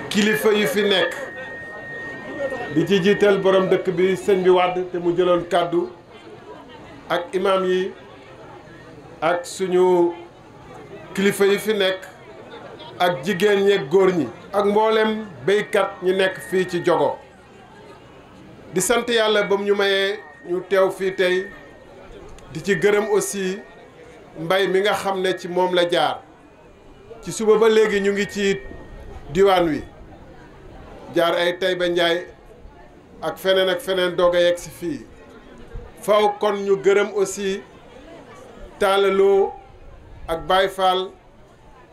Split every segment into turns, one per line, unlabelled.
kilifa yu fi nekk di ci jiital borom dëkk bi sëñ bi Wade te mu jëloon kàddu ak imam yi ak suñu kilifa yi fi nekk ak jigéen ñi ak góor ñi ak mboolem béykat ñi nekk fii ci Diogo di sant yàlla ba mu ñu mayee ñu teew fii tey di ci gërëm aussi mbay mi nga xam ne ci moom la jaar ci suba ba léegi ñu ngi ci diwaan wi jaar ay Taïba Ndiaye ak feneen doog a yegg si fii faw kon ñu gërëm aussi Taalaloo ak Baye Fall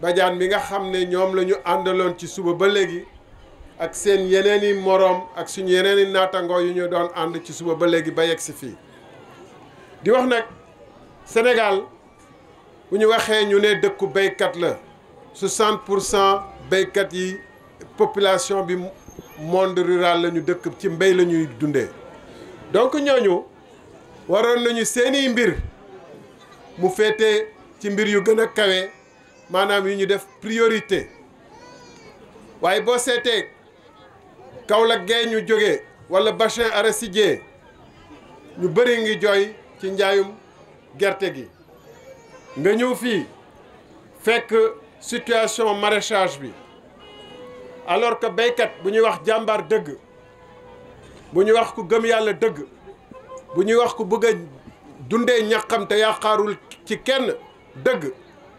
Badiane mi nga xam ne ñoom la ñu àndaloon ci suba ba léegi ak seen yeneen i moroom ak suñu yeneen i naatangoo yu ñu doon ànd ci suba ba léegi ba yegg si fii di wax nag Sénégal bu ñu waxee ñu ne dëkku béykat la 60% béykat yi population bi monde rural la ñu dëkk ci mbéy la ñuy dundee donc ñooñu waroon nañu seeni mbir mu féete ci mbir yu gën a kawe maanaam yu ñu def priorité waaye boo seetee Kaolack gee ñu jógee wala bassin arachidier ñu bëri ngi jooy ci njaayum gerte gi nga ñëw fii fekk situation maraîchage bi alors que béykat bu ñuy wax jàmbaar dëgg bu ñuy wax ku gëm yàlla dëgg bu ñuy wax ku bëgg a dundee ñaqam te yaakaarul ci kenn dëgg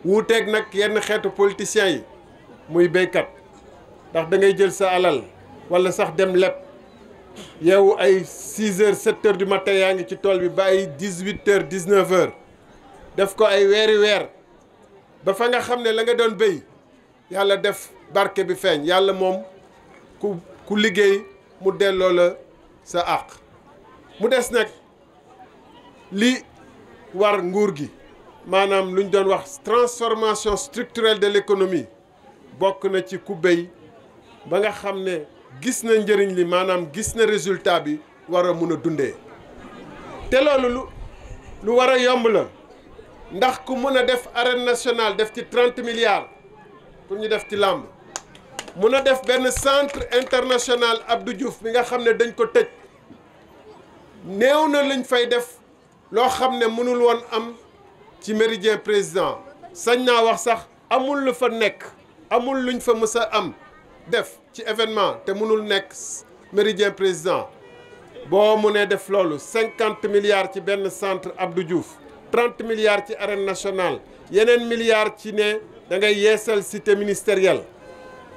wuuteeg nag yenn xeetu politiciens yi muy béykat ndax da ngay jël sa alal wala sax dem leb yow ay 6 heures 7 heures du matin yaa ngi ci tool bi ba ay 18 heures 19 heures def ko ay weeri weer ba fa nga xam ne la nga doon béy yàlla def barke bi feeñ yàlla moom ku liggéey mu delloo la sa àq mu des nag li war nguur gi maanaam lu ñu doon wax transformation structurelle de l'économie bokk na ci ku béy ba nga xam ne gis na njëriñ li maanaam gis na résultat bi war a mun a dundee te loolu lu war a yomb la ndax ku mën a def arène nationale def ci 30 milliards pour ñu def ci làmb mun a def benn centre international Abdou Diouf bi nga xam ne dañ ko tëj néew na lañ fay def loo xam ne mënul woon am ci méridien président sañ naa wax sax amul lu fa nekk amul luñ fa mës a am def ci événement te mënul nekk méridien président boo mënee def loolu 50 milliards ci benn centre Abdou Diouf 30 milliards ci arène nationale yeneen milliards ci ne da ngay yeesal cité ministérielle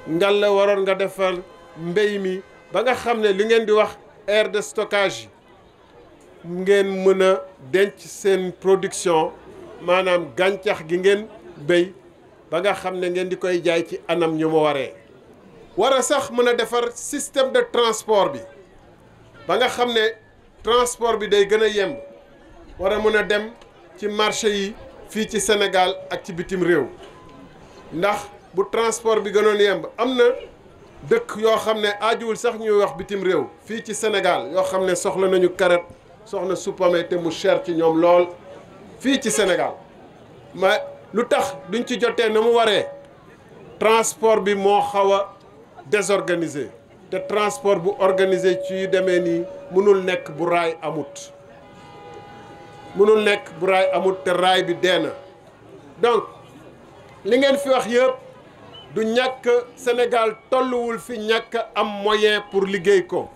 ngal la waroon nga defal mbéy mi ba nga xam ne li ngeen di wax aire de stockage ngeen mën a denc seen production maanaam gàncax gi ngeen béy ba nga xam ne ngeen di koy jaay ci anam ñu ma waree war a sax mën a defar système de transport bi ba nga xam ne transport bi day gën a yemb war a mën a dem ci marché yi fii ci Sénégal ak ci bitim réew ndax bu transport bi gënoon yemb am na dëkk yoo xam ne aajuwul sax ñuy wax bitim réew fii ci Sénégal yoo xam ne soxla nañu carotte soxna suppame te mu cher ci ñoom lool fii ci Sénégal ma lu tax duñ ci jotee na mu waree transport bi moo xaw a désorganisé te transport bu organisé ci yu demee nii mënul nekk bu raay amut mënul nekk bu raay amut te raay bi dee na donc li ngeen fi wax yëpp du ñàkk Sénégal tolluwul fi ñàkk am moyen pour liggéey ko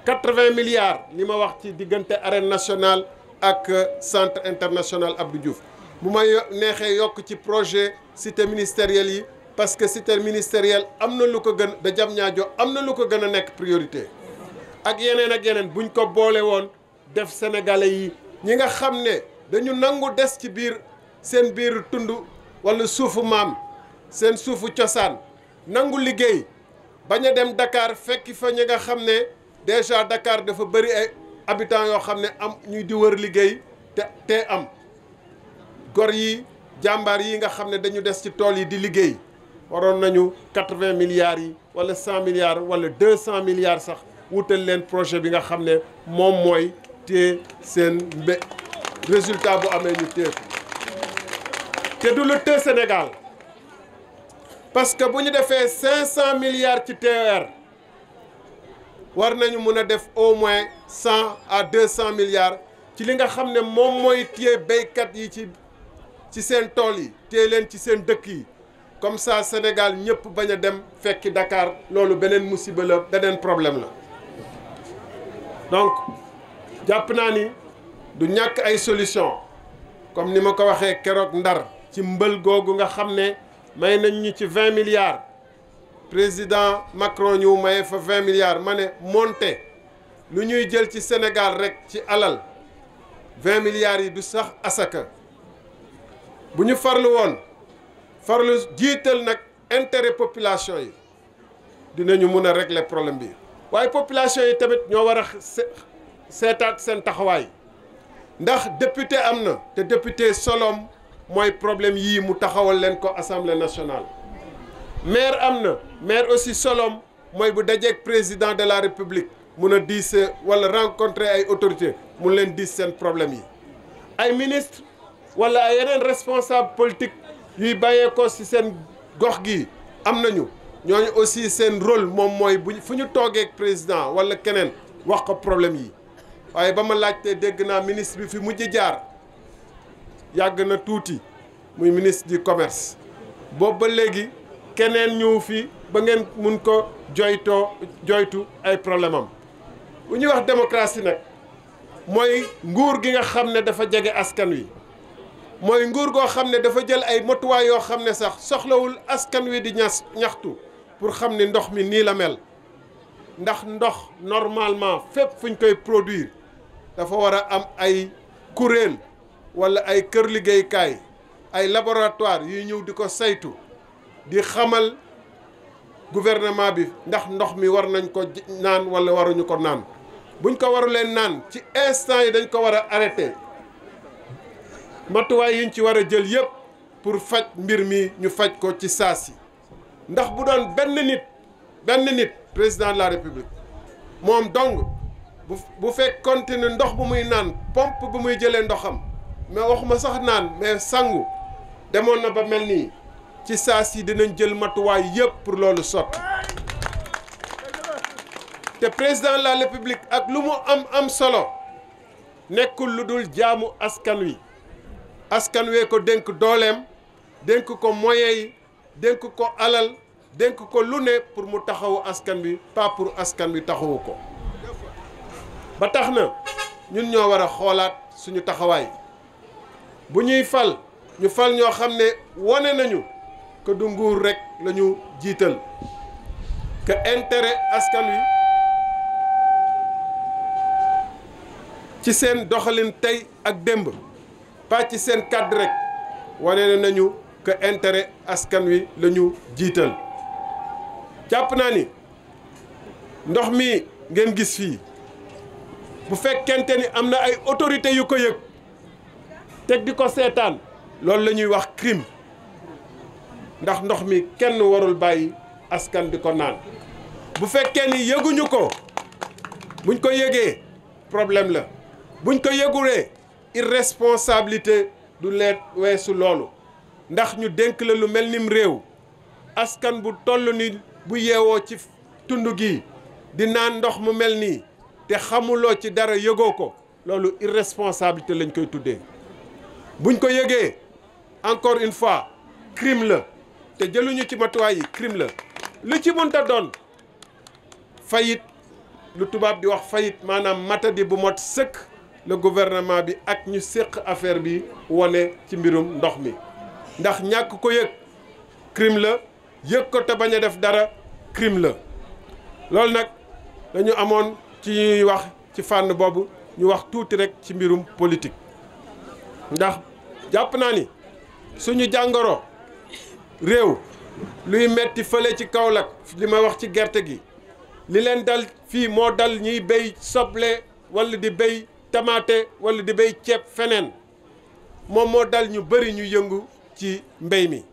80 milliards li ma wax ci diggante arène nationale ak centre international Abdou Diouf bu ma neexee yokk ci projet cité ministérielle yi parce que cité ministérielle am na lu ko gën da Diamniadio am na lu ko gën a nekk priorité ak yeneen buñ ko boole woon def sénégalais yi ñi nga xam ne dañu nangu des ci biir seen biir tund wala suufu maam seen suufu cosaan nangu liggéey bañ a dem Dakar fekki fa ñi nga xam ne déjà Dakar dafa bëri ay habitants yoo xam ne am ñuy di wër liggéey te am gor yi jàmbaar yi nga xam ne dañu des ci tool yi di liggéey waroon nañu 80 milliards yi wala 100 milliards wala 200 milliards sax wutal leen projet bi nga xam ne moom mooy te seen résultat bu amee ñu téye te du le te Sénégal parce que bu ñu defee 500 milliards ci TER war nañu mun a def au moins 100 à 200 milliards ci li nga xam ne moom mooy téye béykat yi ci seen tool yi téye leen ci seen dëkk yi comme ça Sénégal ñëpp bañ a dem fekki Dakar loolu beneen musiba la beneen problème la donc jàpp naa ni du ñàkk ay solution comme ni ma ko waxee keroog Ndar ci mbël googu nga xam ne may nañ ñu ci 20 milliards président Macron ñu maye fa 20 milliards ma ne monté lu ñuy jël ci Sénégal rek ci alal 20 milliards yi du sax asaka bu ñu farlu woon farlu jiital nag intérêt population yi dinañu mun a régler problème bi waaye population yi tamit ñoo war a seetaat seen taxawaay ndax député am na te député solom mooy problème yii mu taxawal leen ko assemblée nationale maire am na maire aussi solom mooy bu dajeeg président de la république mun a diis wala rencontrer ay autorités mun leen diis seen problème yi ay ministre wala ay yeneen responsable politique yuy bàyyeekoo ci seen gox gi am nañu ñooñu aussi seen rôle moom mooy bu fu ñu toogee ak président wala keneen wax ko problème yi waaye ba ma laajtee dégg naa ministre bi fi mujj jaar yàgg na tuuti muy ministre du commerce boobu ba léegi keneen ñëw fi ba ngeen mun ko joytu ay problème am bu ñuy wax démocratie nag mooy nguur gi nga xam ne dafa jege askan wi mooy nguur goo xam ne dafa jël ay motuwaay yoo xam ne sax soxlawul askan wi di ñaxtu pour xam ni ndox mi nii la mel ndax ndox normalement fépp fuñ koy produire dafa war a am ay kuréel wala ay kër liggéeykaay ay laboratoire yuy ñëw di ko saytu di xamal gouvernement bi ndax ndox mi war nañ ko naan wala waruñu ko naan buñ ko waru leen naan ci instant yi dañ ko war a arrêté matuwaay yiñ ci war a jël yëpp pour faj mbir mi ñu faj ko ci saasi ndax bu doon benn nit président de la république moom dong bu fekk continue ndox bu muy naan pompe bu muy jëlee ndoxam mais waxuma sax naan mais sangu demoon na ba mel nii ci saasi dinañ jël matuwaay yëpp pour loolu sotti te président de la république ak lu mu am solo nekkul lu dul jaamu askan wee ko dénk dooleem dénk ko moyens yi dénk ko alal dénk ko lu ne pour mu taxawu askan bi pas pour askan bi taxawu ko ba tax na ñun ñoo war a xoolaat suñu taxawaay bu ñuy fal ñu fal ñoo xam ne wane nañu que du nguur rek la ñu jiital que intérêt askan wi ci seen doxalin tey ak démb pas ci seen cadre rek wane nañu que intérêt askan wi la ñu jiital jàpp naa ni ndox mi ngeen gis fii bu fekkente ni am na ay autorités yu ko yëg teg di ko seetaan loolu la ñuy wax crime ndax ndox mi kenn warul bàyyi askan di ko naan bu fekkee ni yëguñu ko buñ ko yëgee problème la buñ ko yëgulee irresponsabilité du leen weesu loolu ndax ñu dénk la lu mel nim réew askan bu toll ni bu yeewoo ci tund gi di naan ndox mu mel nii te xamuloo ci dara yëgoo ko loolu irresponsabilité lañ koy tuddee buñ ko yëgee encore une fois crime la te jëluñu ci matuwaay yi crime la lu ci mënta doon faillite lu tubaab di wax faillite maanaam matadi bu mot sëkk le gouvernement bi ak ñu séq affaire bi wone ci mbirum ndox mi ndax ñàkk ko yëg crime la yëg ko te bañ a def dara crime la loolu nag dañu amoon ci ñuy wax ci fànn boobu ñu wax tuuti rek ci mbirum politique ndax jàpp naa ni suñu jàngoro réew luy metti fële ci Kaolack li ma wax ci gerte gi li leen dal fii moo dal ñuy béy soble wala di béy tamaate wala di béy ceeb feneen moom moo dal ñu bëri ñu yëngu ci mbéy mi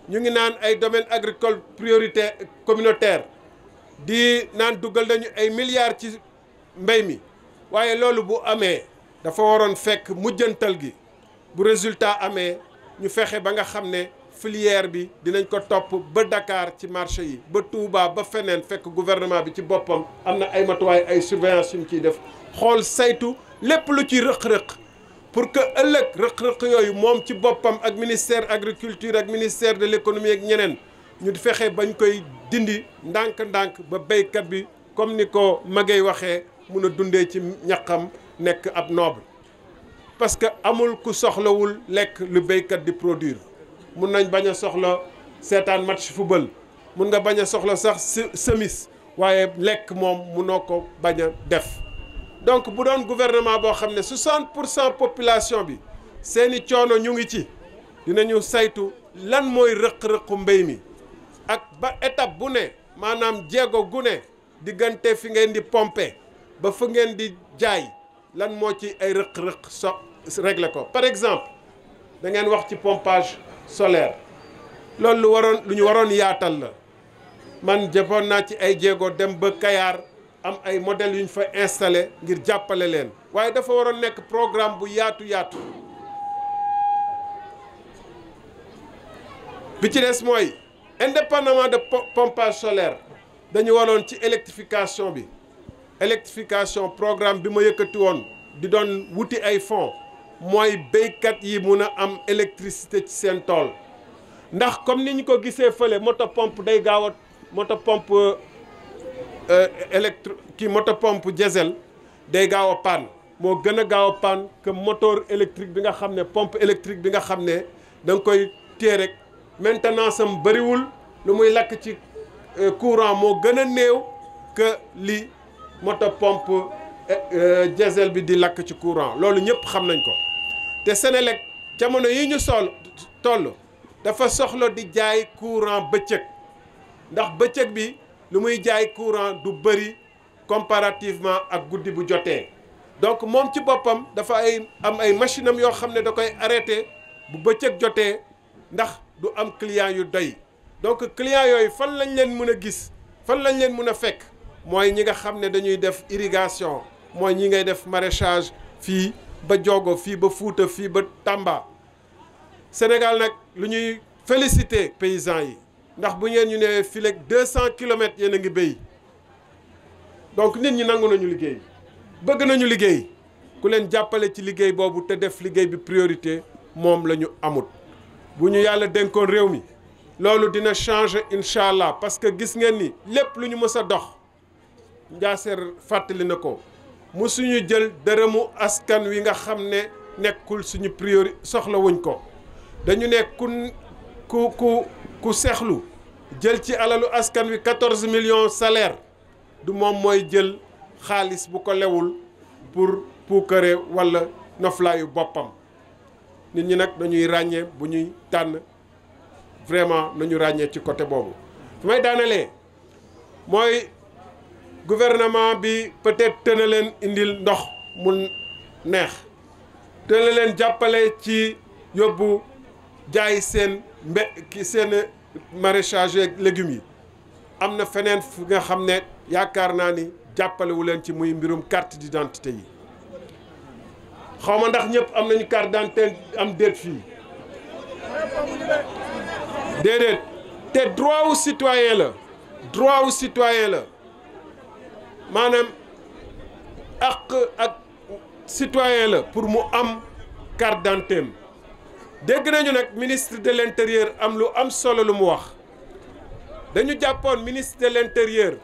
ñu ngi naan ay domaine agricole prioritaire communautaire di naan dugal nañu ay milliards ci mbéy mi waaye loolu bu amee dafa waroon fekk mujjantal gi bu résultat amee ñu fexe ba nga xam ne filière bi dinañ ko topp ba Dakar ci marché yi ba Touba ba feneen fekk gouvernement bi ci boppam am na ay matuwaay ay surveillance yu mu ciy def xool saytu lépp lu ci rëq-rëq pour que ëllëg rëq-rëq yooyu moom ci boppam ak ministère agriculture ak ministère de l'économie ak ñeneen ñu fexe bañ koy dindi ndànk-ndànk ba béykat bi comme ni ko Maguette waxee mun a dundee ci ñaqam nekk ab noble parce que amul ku soxlawul lekk lu béykat di produire mun nañ bañ a soxla seetaan match football mun nga bañ a soxla sax semis waaye lekk moom munoo ko bañ a def donc bu doon gouvernement boo xam ne 60% population bi seeni coono ñu ngi ci dinañu saytu lan mooy rëq-rëqu mbéy mi ak ba étape bu ne maanaam jéego gu ne diggante fi ngeen di pomper ba fa ngeen di jaay lan moo ci ay rëq-rëq régler ko par exemple da ngeen wax ci pompage solaire loolu lu ñu waroon yaatal la man jëppoon naa ci ay jéego dem ba Kayar am ay modèles yu ñu fa installé ngir jàppale leen waaye dafa waroon nekk programme bu yaatu bi ci des mooy indépendamment de pompage solaire dañu waroon ci électrification bi électrification programme bi ma yëkkati woon di doon wuti ay fonds mooy béykat yi mun a am électricité ci seen tool ndax comme ni ñu ko gisee fële motopompe day gaaw a motopompe motopompe diesel day gaaw a panne moo gën a gaaw a panne que moteur électrique bi nga xam ne pompe électrique bi nga xam ne da nga koy téye rek maintenance am bëriwul lu muy lakk ci courant moo gën a néew que li motopompe diesel bi di lakk ci courant loolu ñëpp xam nañ ko te Senelec jamono yi ñu toll dafa soxla di jaay courant bëccëg ndax bëccëg bi lu muy jaay courant du bëri comparativement ak guddi bu jotee donc moom ci boppam dafa am ay machine am yoo xam ne da koy arrêté bu bëccëg jotee ndax du am client yu doy donc client yooyu fan lañ leen mën a gis fan lañ leen mën a fekk mooy ñi nga xam ne dañuy def irrigation mooy ñi ngay def maraîchage fii ba Diogo fii ba Fouta fii ba Tamba Sénégal nag lu ñuy féliciter paysans yi ndax bu ngeen ñu nee fii léegi 200 kilomètres yéen a ngi béy donc nit ñi nangu nañu liggéey bëgg nañu liggéey ku leen jàppale ci liggéey boobu te def liggéey bi priorité moom la ñu amut bu ñu yàlla dénkoon réew mi loolu dina changer incha allah parce que gis ngeen ni lépp lu ñu mës a dox Njaaseer fàttali na ko musuñu jël dërëmu askan wi nga xam ne nekkul suñu priorité soxla wuñ ko dañu ne ku seexlu jël ci alalu askan wi 14 millions salaire du moom mooy jël xaalis bu ko lewul pour puukare walla noflaayu boppam nit ñi nag dañuy ràññee bu ñuy tànn vraiment nañu ràññee ci côté boobu fi may daanelee mooy gouvernement bi peut-être tëna leen indil ndox mu neex tëna leen jàppale ci yóbbu jaay seen seen maraîchage ak légumes yi am na feneen fu nga xam ne yaakaar naa ni jàppalewu leen ci muy mbirum carte d'identité yi xaw ma ndax ñëpp am nañu carte d'identité am déet fii déedéet te droit wu citoyen la maanaam ak citoyen la pour mu am carte d'identité am dégg nañu nag ministre de l'intérieur am lu am solo lu mu wax dañu jàppoon ministre de l'intérieur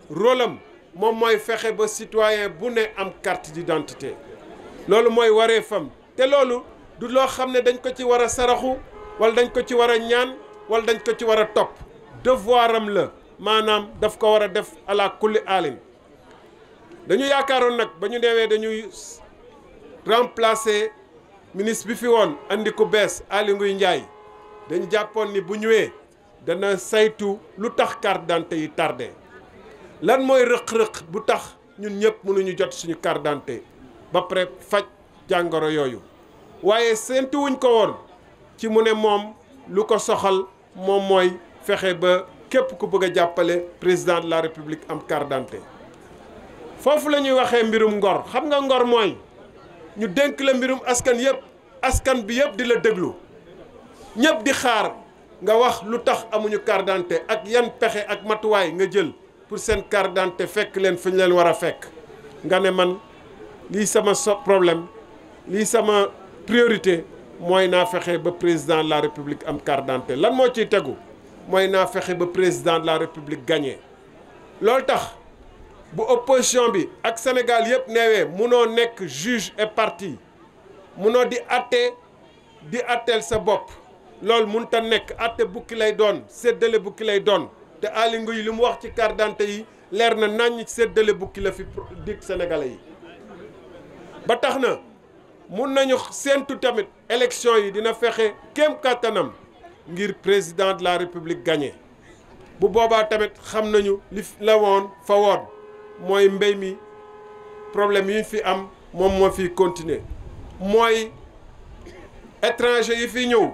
rôle am moom mooy fexe ba citoyen bu ne am carte d'identité loolu mooy wareefam te loolu du loo xam ne dañ ko ci war a saraxu wala dañ ko ci war a ñaan wala dañ ko ci war a topp devoir am la maanaam daf ko war a def ala kulli alim dañu yaakaaroon nag ba ñu demee dañuy remplacer ministre bi fi woon andi ko bees Aly Ngouille Ndiaye dañu jàppoon ni bu ñëwee dana saytu lu tax carte d'identité yi tardé lan mooy rëq-rëq bu tax ñun ñëpp mënuñu jot suñu carte d'identité ba pare faj jàngoro yooyu waaye séentuwuñ ko woon ci mu ne moom lu ko soxal moom mooy fexe ba képp ku bëgg a jàppale président de la république am carte d'identité foofu la ñuy waxee mbirum ngor xam nga ngor mooy ñu dénk la mbirum askan yëpp askan bi yëpp di la déglu ñëpp di xaar nga wax lu tax amuñu carte d'identité ak yan pexe ak matuwaay nga jël pour seen carte d'identité fekk leen fi ñu leen war a fekk nga ne man lii sama problème lii sama priorité mooy naa fexe ba président de la république am carte d'identité lan moo ciy tegu mooy naa fexe ba président de la république gagné loolu tax bu opposition bi ak Sénégal yëpp neewee munoo nekk juge et partie munoo di atteel sa bopp loolu mënut a nekk atte bukki lay doon séddale bukki lay doon te Aly Ngouille li mu wax ci carte d'identité yi leer na naññ séddale bukki la fi dig Sénégalais yi ba tax na mun nañu séentu tamit élection yi dina fexe kéem kàttanam ngir président de la république gagné bu boobaa tamit xam nañu li la woon fa woon mooy mbéy mi problème yi fi am moom moo fi continuer mooy étranger yi fi ñëw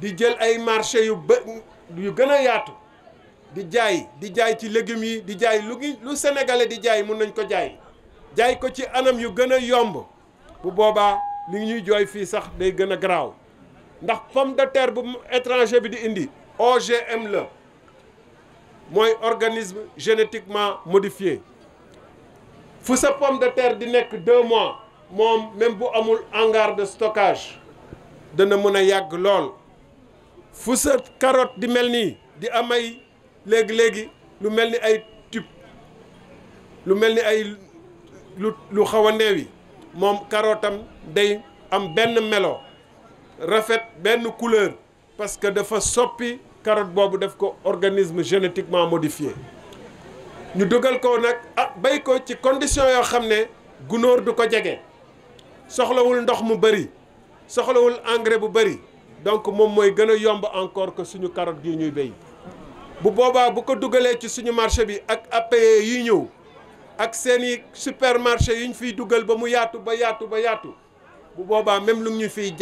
di jël ay marché yu gën a yaatu di jaay ci légumes yi di jaay lu sénégalais di jaay mun nañ ko jaay ko ci anam yu gën a yomb bu boobaa li ñuy jooy fii sax day gën a garaaw ndax pomme de terre bu étranger bi di indi OGM la mooy organisme génétiquement modifié fu sa pomme de terre di nekk 2 mois moom même bu amul hangar de stockage dana mën a yàgg lool fu sa carotte di mel nii di am ay léegi-léegi lu mel ni ay tube lu mel ni ay lu xaw a neewi moom carottam day am benn melo rafet benn couleur parce que dafa soppi carotte boobu def ko organisme génétiquement modifié ñu dugal ko nag bay ko ci condition yoo xam ne gunóor du ko jege soxlawul ndox mu bëri soxlawul engrais bu bëri donc moom mooy gën a yomb encore que suñu carotte gi ñuy béy bu boobaa bu ko dugalee ci suñu marché bi ak APE yi ñëw ak seeni supermarché yi ñu fiy dugal ba mu yaatu bu boobaa même lu ñu fiy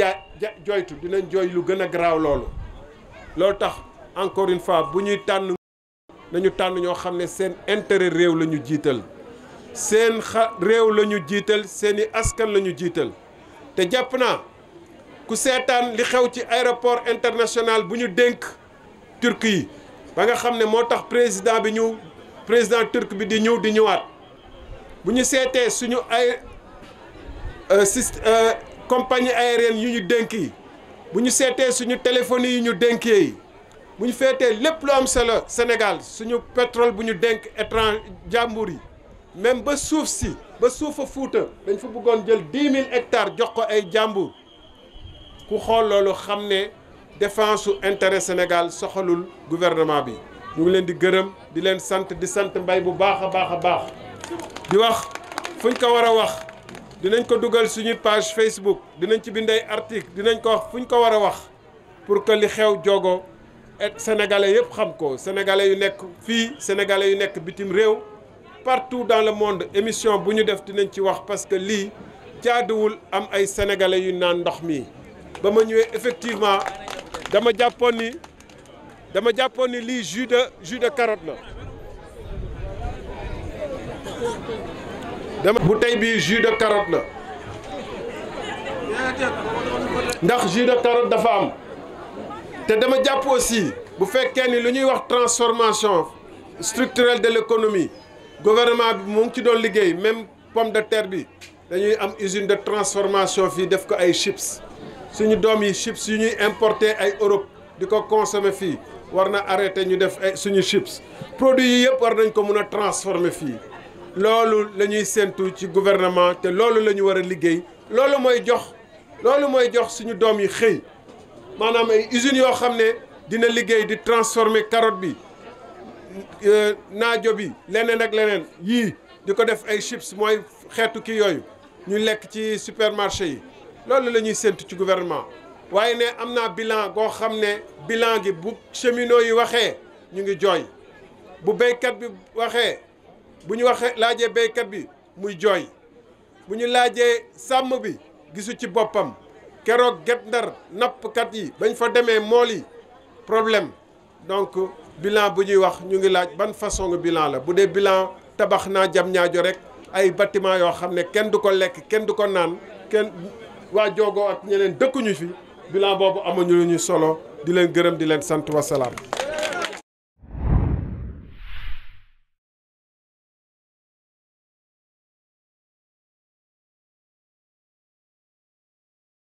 joytu dinañ jooy lu gën a garaaw loolu tax encore une fois bu ñuy tànn nañu tànn ñoo xam ne seen intérêt réew la ñu jiital seen réew la ñu jiital seeni askan la ñu jiital te jàpp naa ku seetaan li xew ci aéroport international bu ñu dénk turc yi ba nga xam ne moo tax président turc bi di ñëwaat bu ñu seetee suñu ay compagnie aérienne yu ñu dénk yi bu ñu seetee suñu téléphonie yi ñu dénkee yi bu ñu feetee lépp lu am solo Sénégal suñu pétrole bu ñu dénk jàmbur yi même ba suufa Fuuta dañ fa bëggoon jël 10 000 hectares jox ko ay jàmbur ku xool loolu xam ne défense su intérêt Sénégal soxalul gouvernement bi ñu ngi leen di gërëm di leen sant di sant mbay bu baax a baax di wax fuñ ko war a wax dinañ ko dugal suñu page Facebook dinañ ci bind ay article dinañ ko wax fuñ ko war a wax pour que li xew Diogo et sénégalais yëpp xam ko sénégalais yu nekk fii sénégalais yu nekk bitim réew partout dans le monde émission bu ñu def dinañ ci wax parce que lii jaaduwul am ay sénégalais yu naan ndox mi ba ma ñëwee effectivement dama jàppoon ni lii jus de carotte la bu tey bii jus de carotte la ndax jus de carotte dafa am te dama jàpp aussi bu fekkee ni lu ñuy wax transformation structurelle de l'économie gouvernement bi mu ngi ci doon liggéey même pomme de terre bi dañuy am usine de transformation fii def ko ay chips suñu doom yi chips yu ñuy importer ay Europe di ko consommer fii war na arrêter ñu def ay suñu chips produits yi yëpp war nañ ko mun a transformer fii loolu la ñuy séntu ci gouvernement te loolu la ñu war a liggéey loolu mooy jox suñu doom yi xëy maanaam ay usines yoo xam ne dina liggéey di transformer carotte bi naajo bi leneen ak leneen yii di ko def ay chips mooy xeetu kii yooyu ñu lekk ci supermarché yi loolu la ñuy séntu ci gouvernement waaye ne am naa bilan goo xam ne bilan gi bu cheminots yi waxee ñu ngi jooy bu béykat bi waxee bu ñu laajee béykat bi muy jooy bu ñu laajee sàmm bi gisu ci boppam keroog Guet Ndar nappkat yi bañ fa demee mool yi problème donc bilan bu ñuy wax ñu ngi laaj ban façon bilan la bu dee bilan tabax naa jam ñaajo rek ay bâtiment yoo xam ne kenn du ko lekk kenn du ko naan kenn waa Diogo ak ñeneen dëkkuñu fi bilan boobu amuñu lu ñu solo di leen gërëm di leen sant wasalaam